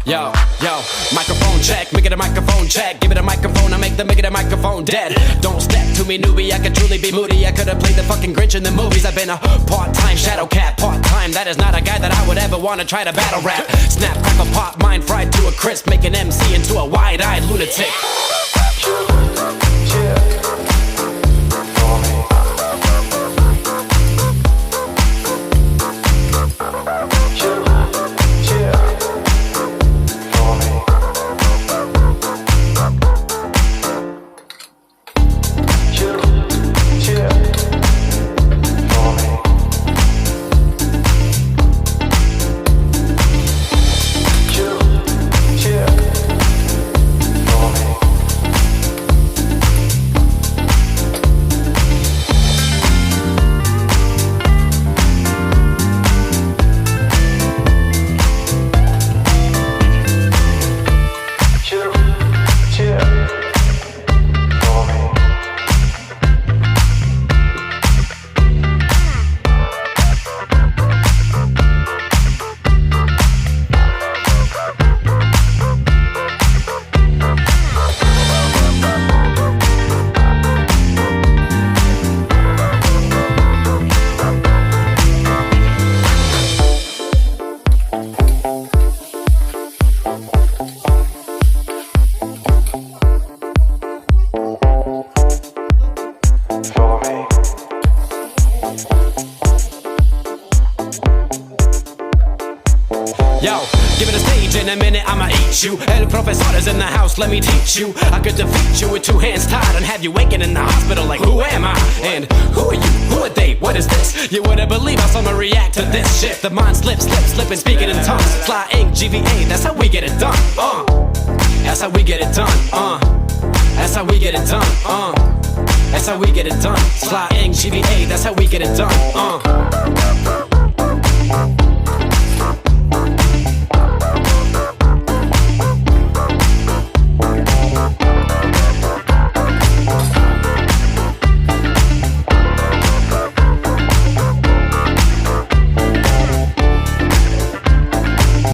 Yo, microphone check, make it a microphone check. Give it a microphone, I make the microphone dead. Don't step to me, newbie, I could truly be moody. I could've played the fucking Grinch in the movies. I've been a part-time shadow cat, part-time. That is not a guy that I would ever wanna try to battle rap. Snap, crackle, pop, mind fried to a crisp. Make an MC into a wide-eyed lunatic. Yo, give it a stage, in a minute I'ma eat you. El professor is in the house, let me teach you. I could defeat you with two hands tied and have you waking in the hospital like, who am I? And who are you? Who are they? What is this? You wouldn't believe how someone react to this shit. The mind slips, slipping, speaking in tongues. Sly ink, GVA, that's how we get it done. That's how we get it done. That's how we get it done. That's how we get it done. Sly ink, GVA, that's how we get it done.